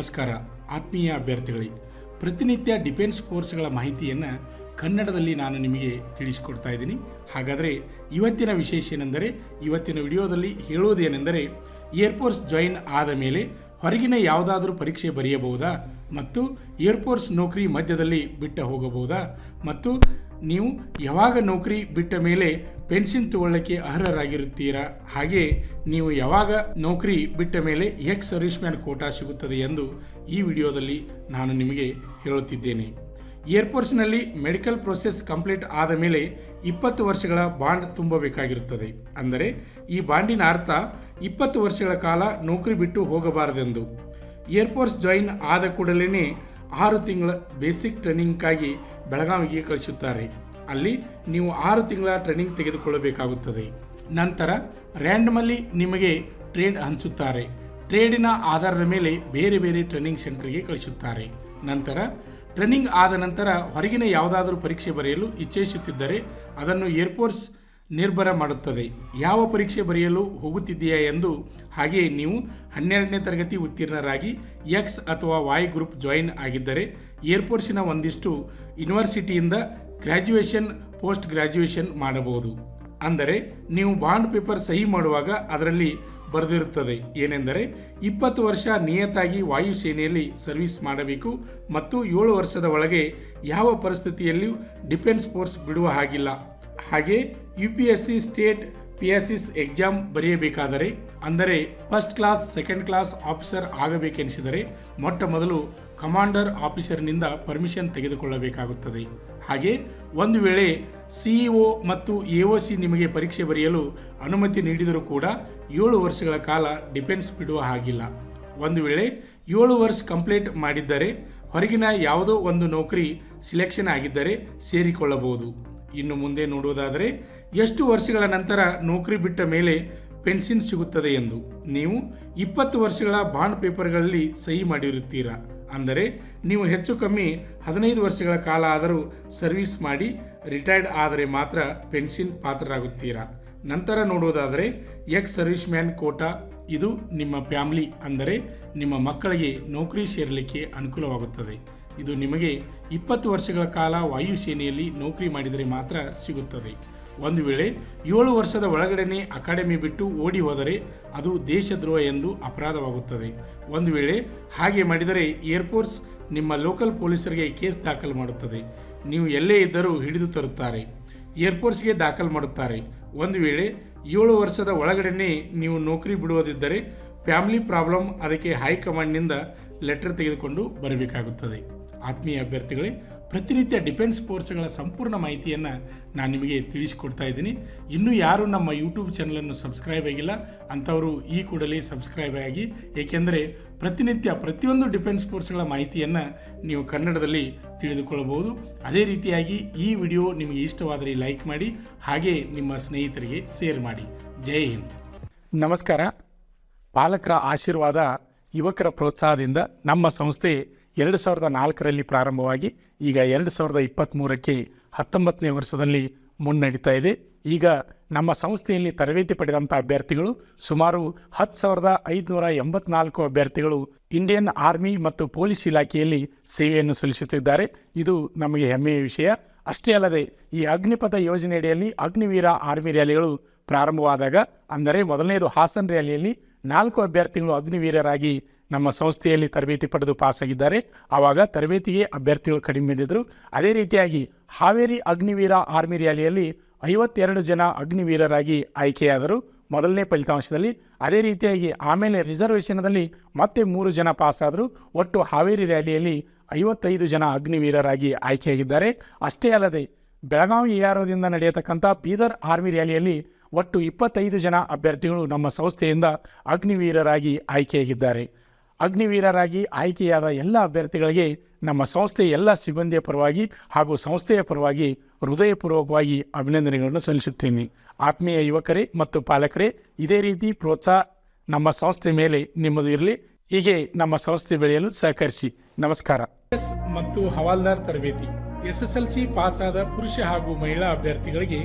ನಮಸ್ಕಾರ ಆತ್ಮೀಯ ಅಭ್ಯರ್ಥಿಗಳೇ, ಪ್ರತಿನಿತ್ಯ ಡಿಫೆನ್ಸ್ ಫೋರ್ಸ್ಗಳ ಮಾಹಿತಿಯನ್ನು ಕನ್ನಡದಲ್ಲಿ ನಾನು ನಿಮಗೆ ತಿಳಿಸಿಕೊಡ್ತಾ ಇದ್ದೀನಿ. ಹಾಗಾದರೆ ಇವತ್ತಿನ ವಿಶೇಷ ಏನೆಂದರೆ, ಇವತ್ತಿನ ವಿಡಿಯೋದಲ್ಲಿ ಹೇಳುವುದೇನೆಂದರೆ, ಏರ್ಫೋರ್ಸ್ ಜಾಯಿನ್ ಆದ ಮೇಲೆ ಹೊರಗಿನ ಯಾವುದಾದ್ರೂ ಪರೀಕ್ಷೆ ಬರೆಯಬಹುದಾ ಮತ್ತು ಏರ್ಫೋರ್ಸ್ ನೌಕರಿ ಮಧ್ಯದಲ್ಲಿ ಬಿಟ್ಟು ಹೋಗಬಹುದಾ ಮತ್ತು ನೀವು ಯಾವಾಗ ನೌಕರಿ ಬಿಟ್ಟ ಮೇಲೆ ಪೆನ್ಷನ್ ತಗೊಳ್ಳಕ್ಕೆ ಅರ್ಹರಾಗಿರುತ್ತೀರಾ, ಹಾಗೆ ನೀವು ಯಾವಾಗ ನೌಕರಿ ಬಿಟ್ಟ ಮೇಲೆ ಎಕ್ಸ್ ಸರ್ವಿಸ್ ಮ್ಯಾನ್ ಕೋಟಾ ಸಿಗುತ್ತದೆ ಎಂದು ಈ ವಿಡಿಯೋದಲ್ಲಿ ನಾನು ನಿಮಗೆ ಹೇಳುತ್ತಿದ್ದೇನೆ. ಏರ್ಫೋರ್ಸ್ನಲ್ಲಿ ಮೆಡಿಕಲ್ ಪ್ರೊಸೆಸ್ ಕಂಪ್ಲೀಟ್ ಆದ ಮೇಲೆ 20 ವರ್ಷಗಳ ಬಾಂಡ್ ತುಂಬಬೇಕಾಗಿರುತ್ತದೆ. ಅಂದರೆ ಈ ಬಾಂಡಿನ ಅರ್ಥ 20 ವರ್ಷಗಳ ಕಾಲ ನೌಕರಿ ಬಿಟ್ಟು ಹೋಗಬಾರದೆಂದು. ಏರ್ಫೋರ್ಸ್ ಜಾಯಿನ್ ಆದ ಕೂಡಲೇ 6 ತಿಂಗಳ ಬೇಸಿಕ್ ಟ್ರೈನಿಂಗ್ಗಾಗಿ ಬೆಳಗಾವಿಗೆ ಕಳಿಸುತ್ತಾರೆ. ಅಲ್ಲಿ ನೀವು 6 ತಿಂಗಳ ಟ್ರೈನಿಂಗ್ ತೆಗೆದುಕೊಳ್ಳಬೇಕಾಗುತ್ತದೆ. ನಂತರ ರ್ಯಾಂಡಮಲ್ಲಿ ನಿಮಗೆ ಟ್ರೇಡ್ ಹಂಚುತ್ತಾರೆ. ಟ್ರೇಡಿನ ಆಧಾರದ ಮೇಲೆ ಬೇರೆ ಬೇರೆ ಟ್ರೈನಿಂಗ್ ಸೆಂಟರ್ಗೆ ಕಳಿಸುತ್ತಾರೆ. ನಂತರ ಟ್ರೈನಿಂಗ್ ಆದ ನಂತರ ಹೊರಗಿನ ಯಾವುದಾದರೂ ಪರೀಕ್ಷೆ ಬರೆಯಲು ಇಚ್ಛಿಸುತ್ತಿದ್ದರೆ ಅದನ್ನು ಏರ್ಫೋರ್ಸ್ ನಿರ್ಭರ ಮಾಡುತ್ತದೆ. ಯಾವ ಪರೀಕ್ಷೆ ಬರೆಯಲು ಹೋಗುತ್ತಿದೆಯಾ ಎಂದು. ಹಾಗೆ ನೀವು 12ನೇ ತರಗತಿ ಉತ್ತೀರ್ಣರಾಗಿ ಎಕ್ಸ್ ಅಥವಾ ವಾಯ್ ಗ್ರೂಪ್ ಜಾಯಿನ್ ಆಗಿದ್ದರೆ ಏರ್ಫೋರ್ಸಿನ ಒಂದಿಷ್ಟು ಯೂನಿವರ್ಸಿಟಿಯಿಂದ ಗ್ರ್ಯಾಜುಯೇಷನ್ ಪೋಸ್ಟ್ ಗ್ರ್ಯಾಜುಯೇಷನ್ ಮಾಡಬಹುದು. ಅಂದರೆ ನೀವು ಬಾಂಡ್ ಪೇಪರ್ ಸಹಿ ಮಾಡುವಾಗ ಅದರಲ್ಲಿ ಬರೆದಿರುತ್ತದೆ ಏನೆಂದರೆ 20 ವರ್ಷ ನಿಯತಾಗಿ ವಾಯುಸೇನೆಯಲ್ಲಿ ಸರ್ವಿಸ್ ಮಾಡಬೇಕು ಮತ್ತು 7 ವರ್ಷದ ಒಳಗೆ ಯಾವ ಪರಿಸ್ಥಿತಿಯಲ್ಲಿಯೂ ಡಿಫೆನ್ಸ್ ಫೋರ್ಸ್ ಬಿಡುವ ಹಾಗಿಲ್ಲ. ಹಾಗೆ UPSC ಸ್ಟೇಟ್ PSS ಎಕ್ಸಾಮ್ ಬರೆಯಬೇಕಾದರೆ, ಅಂದರೆ first class second class officer ಆಗಬೇಕೆನಿಸಿದರೆ ಮೊಟ್ಟ ಮೊದಲು ಕಮಾಂಡರ್ ಆಫೀಸರ್ನಿಂದ ಪರ್ಮಿಷನ್ ತೆಗೆದುಕೊಳ್ಳಬೇಕಾಗುತ್ತದೆ. ಹಾಗೆ ಒಂದು ವೇಳೆ CEO ಮತ್ತು AOC ನಿಮಗೆ ಪರೀಕ್ಷೆ ಬರೆಯಲು ಅನುಮತಿ ನೀಡಿದರೂ ಕೂಡ 7 ವರ್ಷಗಳ ಕಾಲ ಡಿಫೆನ್ಸ್ ಬಿಡುವ ಹಾಗಿಲ್ಲ. ಒಂದು ವೇಳೆ 7 ವರ್ಷ ಕಂಪ್ಲೀಟ್ ಮಾಡಿದ್ದರೆ ಹೊರಗಿನ ಯಾವುದೋ ಒಂದು ನೌಕರಿ ಸಿಲೆಕ್ಷನ್ ಆಗಿದ್ದರೆ ಸೇರಿಕೊಳ್ಳಬಹುದು. ಇನ್ನು ಮುಂದೆ ನೋಡುವುದಾದರೆ ಎಷ್ಟು ವರ್ಷಗಳ ನಂತರ ನೌಕರಿ ಬಿಟ್ಟ ಮೇಲೆ ಪೆನ್ಷನ್ ಸಿಗುತ್ತದೆ ಎಂದು. ನೀವು 20 ವರ್ಷಗಳ ಬಾಂಡ್ ಪೇಪರ್ಗಳಲ್ಲಿ ಸಹಿ ಮಾಡಿರುತ್ತೀರಾ. ಅಂದರೆ ನೀವು ಹೆಚ್ಚು ಕಮ್ಮಿ 15 ವರ್ಷಗಳ ಕಾಲ ಆದರೂ ಸರ್ವಿಸ್ ಮಾಡಿ ರಿಟೈರ್ಡ್ ಆದರೆ ಮಾತ್ರ ಪೆನ್ಷನ್ ಪಾತ್ರರಾಗುತ್ತೀರಾ. ನಂತರ ನೋಡುವುದಾದರೆ ಎಕ್ಸ್ ಸರ್ವಿಸ್ ಮ್ಯಾನ್ ಕೋಟಾ. ಇದು ನಿಮ್ಮ ಫ್ಯಾಮಿಲಿ, ಅಂದರೆ ನಿಮ್ಮ ಮಕ್ಕಳಿಗೆ ನೌಕರಿ ಸೇರಲಿಕ್ಕೆ ಅನುಕೂಲವಾಗುತ್ತದೆ. ಇದು ನಿಮಗೆ 20 ವರ್ಷಗಳ ಕಾಲ ವಾಯುಸೇನೆಯಲ್ಲಿ ನೌಕರಿ ಮಾಡಿದರೆ ಮಾತ್ರ ಸಿಗುತ್ತದೆ. ಒಂದು ವೇಳೆ 7 ವರ್ಷದ ಒಳಗಡೆ ಅಕಾಡೆಮಿ ಬಿಟ್ಟು ಓಡಿ ಹೋದರೆ ಅದು ದೇಶದ್ರೋಹ ಎಂದು ಅಪರಾಧವಾಗುತ್ತದೆ. ಒಂದು ವೇಳೆ ಹಾಗೆ ಮಾಡಿದರೆ ಏರ್ಫೋರ್ಸ್ ನಿಮ್ಮ ಲೋಕಲ್ ಪೊಲೀಸರಿಗೆ ಕೇಸ್ ದಾಖಲು ಮಾಡುತ್ತದೆ. ನೀವು ಎಲ್ಲೇ ಇದ್ದರೂ ಹಿಡಿದು ತರುತ್ತಾರೆ, ಏರ್ಫೋರ್ಸ್ಗೆ ದಾಖಲು ಮಾಡುತ್ತಾರೆ. ಒಂದು ವೇಳೆ 7 ವರ್ಷದ ಒಳಗಡೆ ನೀವು ನೌಕರಿ ಬಿಡುವುದಿದ್ದರೆ ಫ್ಯಾಮಿಲಿ ಪ್ರಾಬ್ಲಮ್, ಅದಕ್ಕೆ ಹೈಕಮಾಂಡ್ನಿಂದ ಲೆಟರ್ ತೆಗೆದುಕೊಂಡು ಬರಬೇಕಾಗುತ್ತದೆ. ಆತ್ಮೀಯ ಅಭ್ಯರ್ಥಿಗಳೇ, ಪ್ರತಿನಿತ್ಯ ಡಿಫೆನ್ಸ್ ಫೋರ್ಸ್ಗಳ ಸಂಪೂರ್ಣ ಮಾಹಿತಿಯನ್ನು ನಾನು ನಿಮಗೆ ತಿಳಿಸಿಕೊಡ್ತಾ ಇದ್ದೀನಿ. ಇನ್ನೂ ಯಾರು ನಮ್ಮ ಯೂಟ್ಯೂಬ್ ಚಾನಲನ್ನು ಸಬ್ಸ್ಕ್ರೈಬ್ ಆಗಿಲ್ಲ ಅಂಥವರು ಈ ಕೂಡಲೇ ಸಬ್ಸ್ಕ್ರೈಬ್ ಆಗಿ, ಏಕೆಂದರೆ ಪ್ರತಿನಿತ್ಯ ಪ್ರತಿಯೊಂದು ಡಿಫೆನ್ಸ್ ಫೋರ್ಸ್ಗಳ ಮಾಹಿತಿಯನ್ನು ನೀವು ಕನ್ನಡದಲ್ಲಿ ತಿಳಿದುಕೊಳ್ಳಬಹುದು. ಅದೇ ರೀತಿಯಾಗಿ ಈ ವಿಡಿಯೋ ನಿಮಗೆ ಇಷ್ಟವಾದರೆ ಲೈಕ್ ಮಾಡಿ, ಹಾಗೆ ನಿಮ್ಮ ಸ್ನೇಹಿತರಿಗೆ ಶೇರ್ ಮಾಡಿ. ಜೈ ಹಿಂದ್. ನಮಸ್ಕಾರ. ಪಾಲಕರ ಆಶೀರ್ವಾದ, ಯುವಕರ ಪ್ರೋತ್ಸಾಹದಿಂದ ನಮ್ಮ ಸಂಸ್ಥೆ 2004ರಲ್ಲಿ ಪ್ರಾರಂಭವಾಗಿ ಈಗ 2023ಕ್ಕೆ 19ನೇ ವರ್ಷದಲ್ಲಿ ಮುನ್ನಡೀತಾ ಇದೆ. ಈಗ ನಮ್ಮ ಸಂಸ್ಥೆಯಲ್ಲಿ ತರಬೇತಿ ಪಡೆದಂಥ ಅಭ್ಯರ್ಥಿಗಳು ಸುಮಾರು 10,584 ಅಭ್ಯರ್ಥಿಗಳು ಇಂಡಿಯನ್ ಆರ್ಮಿ ಮತ್ತು ಪೊಲೀಸ್ ಇಲಾಖೆಯಲ್ಲಿ ಸೇವೆಯನ್ನು ಸಲ್ಲಿಸುತ್ತಿದ್ದಾರೆ. ಇದು ನಮಗೆ ಹೆಮ್ಮೆಯ ವಿಷಯ. ಅಷ್ಟೇ ಅಲ್ಲದೆ ಈ ಅಗ್ನಿಪಥ ಯೋಜನೆಯಡಿಯಲ್ಲಿ ಅಗ್ನಿವೀರ ಆರ್ಮಿ ರ್ಯಾಲಿಗಳು ಪ್ರಾರಂಭವಾದಾಗ, ಅಂದರೆ ಮೊದಲನೇದು ಹಾಸನ್ ರ್ಯಾಲಿಯಲ್ಲಿ 4 ಅಭ್ಯರ್ಥಿಗಳು ಅಗ್ನಿವೀರರಾಗಿ ನಮ್ಮ ಸಂಸ್ಥೆಯಲ್ಲಿ ತರಬೇತಿ ಪಡೆದು ಪಾಸಾಗಿದ್ದಾರೆ. ಆವಾಗ ತರಬೇತಿಗೆ ಅಭ್ಯರ್ಥಿಗಳು ಕಡಿಮೆ ಇದ್ದರು. ಅದೇ ರೀತಿಯಾಗಿ ಹಾವೇರಿ ಅಗ್ನಿವೀರ ಆರ್ಮಿ ರ್ಯಾಲಿಯಲ್ಲಿ 52 ಜನ ಅಗ್ನಿವೀರರಾಗಿ ಆಯ್ಕೆಯಾದರು ಮೊದಲನೇ ಫಲಿತಾಂಶದಲ್ಲಿ. ಅದೇ ರೀತಿಯಾಗಿ ಆಮೇಲೆ ರಿಸರ್ವೇಷನ್ದಲ್ಲಿ ಮತ್ತೆ 3 ಜನ ಪಾಸಾದರು. ಒಟ್ಟು ಹಾವೇರಿ ರ್ಯಾಲಿಯಲ್ಲಿ 55 ಜನ ಅಗ್ನಿವೀರರಾಗಿ ಆಯ್ಕೆಯಾಗಿದ್ದಾರೆ. ಅಷ್ಟೇ ಅಲ್ಲದೆ ಬೆಳಗಾವಿ AROದಿಂದ ನಡೆಯತಕ್ಕಂಥ ಬೀದರ್ ಆರ್ಮಿ ರ್ಯಾಲಿಯಲ್ಲಿ ಒಟ್ಟು 25 ಜನ ಅಭ್ಯರ್ಥಿಗಳು ನಮ್ಮ ಸಂಸ್ಥೆಯಿಂದ ಅಗ್ನಿವೀರರಾಗಿ ಆಯ್ಕೆಯಾಗಿದ್ದಾರೆ. ಅಗ್ನಿವೀರರಾಗಿ ಆಯ್ಕೆಯಾದ ಎಲ್ಲ ಅಭ್ಯರ್ಥಿಗಳಿಗೆ ನಮ್ಮ ಸಂಸ್ಥೆಯ ಎಲ್ಲ ಸಿಬ್ಬಂದಿಯ ಪರವಾಗಿ ಹಾಗೂ ಸಂಸ್ಥೆಯ ಪರವಾಗಿ ಹೃದಯಪೂರ್ವಕವಾಗಿ ಅಭಿನಂದನೆಗಳನ್ನು ಸಲ್ಲಿಸುತ್ತೇನೆ. ಆತ್ಮೀಯ ಯುವಕರೇ ಮತ್ತು ಪಾಲಕರೇ, ಇದೇ ರೀತಿ ಪ್ರೋತ್ಸಾಹ ನಮ್ಮ ಸಂಸ್ಥೆ ಮೇಲೆ ನಿಮ್ಮದು ಇರಲಿ. ಹೀಗೆ ನಮ್ಮ ಸಂಸ್ಥೆ ಬೆಳೆಯಲು ಸಹಕರಿಸಿ. ನಮಸ್ಕಾರ. ಮತ್ತು ಹವಾಲ್ದಾರ್ ತರಬೇತಿ. SSLC ಪಾಸ್ ಆದ ಪುರುಷ ಹಾಗೂ ಮಹಿಳಾ ಅಭ್ಯರ್ಥಿಗಳಿಗೆ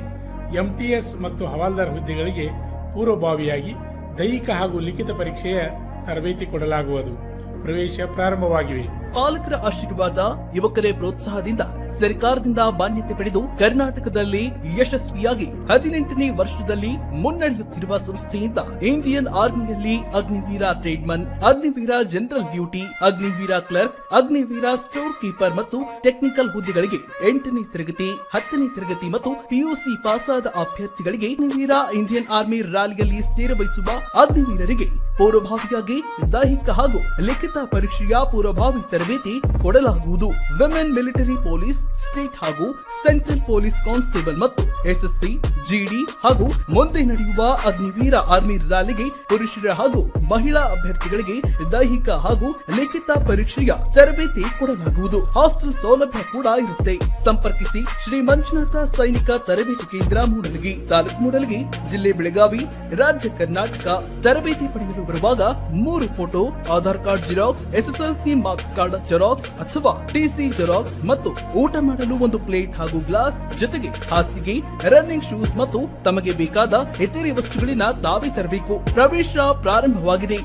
MTS ಮತ್ತು ಹವಾಲ್ದಾರ್ ಹುದ್ದೆಗಳಿಗೆ ಪೂರ್ವಭಾವಿಯಾಗಿ ದೈಹಿಕ ಹಾಗೂ ಲಿಖಿತ ಪರೀಕ್ಷೆಯ ತರಬೇತಿ ಕೊಡಲಾಗುವುದು. ಪ್ರವೇಶ ಪ್ರಾರಂಭವಾಗಿವೆ. ಪಾಲಕರ ಆಶೀರ್ವಾದ, ಯುವಕರೇ ಪ್ರೋತ್ಸಾಹದಿಂದ ಸರ್ಕಾರದಿಂದ ಮಾನ್ಯತೆ ಪಡೆದು ಕರ್ನಾಟಕದಲ್ಲಿ ಯಶಸ್ವಿಯಾಗಿ 18ನೇ ವರ್ಷದಲ್ಲಿ ಮುನ್ನಡೆಯುತ್ತಿರುವ ಸಂಸ್ಥೆಯಿಂದ ಇಂಡಿಯನ್ ಆರ್ಮಿಯಲ್ಲಿ Agniveer tradesman, Agniveer general duty, Agniveer clerk, Agniveer storekeeper ಮತ್ತು ಟೆಕ್ನಿಕಲ್ ಹುದ್ದೆಗಳಿಗೆ 8ನೇ ತರಗತಿ, 10ನೇ ತರಗತಿ ಮತ್ತು ಪಿಯುಸಿ ಪಾಸಾದ ಅಭ್ಯರ್ಥಿಗಳಿಗೆ ಅಗ್ನಿವೀರ ಇಂಡಿಯನ್ ಆರ್ಮಿ ರ್ಯಾಲಿಯಲ್ಲಿ ಸೇರಬಯಸುವ ಅಗ್ನಿವೀರರಿಗೆ ಪೂರ್ವಭಾವಿಯಾಗಿ ದೈಹಿಕ ಹಾಗೂ ಲಿಖಿತ ಪರೀಕ್ಷೆಯ ಪೂರ್ವಭಾವಿ ತರಬೇತಿ ಕೊಡಲಾಗುವುದು. ವಿಮೆನ್ ಮಿಲಿಟರಿ ಪೊಲೀಸ್, ಸ್ಟೇಟ್ ಹಾಗೂ ಸೆಂಟ್ರಲ್ ಪೊಲೀಸ್ ಕಾನ್ಸ್ಟೇಬಲ್ ಮತ್ತು ಎಸ್ಎಸ್ಸಿ, ಜಿಡಿ ಹಾಗೂ ಮುಂದೆ ನಡೆಯುವ ಅಗ್ನಿವೀರ ಆರ್ಮಿ ರ್ಯಾಲಿಗೆ ಪುರುಷರ ಹಾಗೂ ಮಹಿಳಾ ಅಭ್ಯರ್ಥಿಗಳಿಗೆ ದೈಹಿಕ ಹಾಗೂ ಲಿಖಿತ ಪರೀಕ್ಷೆಯ ತರಬೇತಿ ಕೊಡಲಾಗುವುದು. ಹಾಸ್ಟೆಲ್ ಸೌಲಭ್ಯ ಕೂಡ ಇರುತ್ತೆ. ಸಂಪರ್ಕಿಸಿ ಶ್ರೀ ಮಂಜುನಾಥ ಸೈನಿಕ ತರಬೇತಿ ಕೇಂದ್ರ, ಮೂಡಲಗಿ, ತಾಲೂಕು ಮೂಡಲಗಿ, ಜಿಲ್ಲೆ ಬೆಳಗಾವಿ, ರಾಜ್ಯ ಕರ್ನಾಟಕ. ತರಬೇತಿ ಪಡೆಯಲು ಬರುವಾಗ 3 photo, Aadhaar card xerox, SSLC marks card xerox ಅಥವಾ ಟಿಸಿ ಜೆರಾಕ್ಸ್ ಮತ್ತು ಊಟ ಮಾಡಲು 1 ಪ್ಲೇಟ್ ಹಾಗೂ ಗ್ಲಾಸ್, ಜೊತೆಗೆ ಹಾಸಿಗೆ, ರನ್ನಿಂಗ್ ಶೂಸ್ ಮತ್ತು ತಮಗೆ ಬೇಕಾದ ಇತರೆ ವಸ್ತುಗಳಿನ ತಾವೇ ತರಬೇಕು. ಪ್ರವೇಶ ಪ್ರಾರಂಭವಾಗಿದೆ.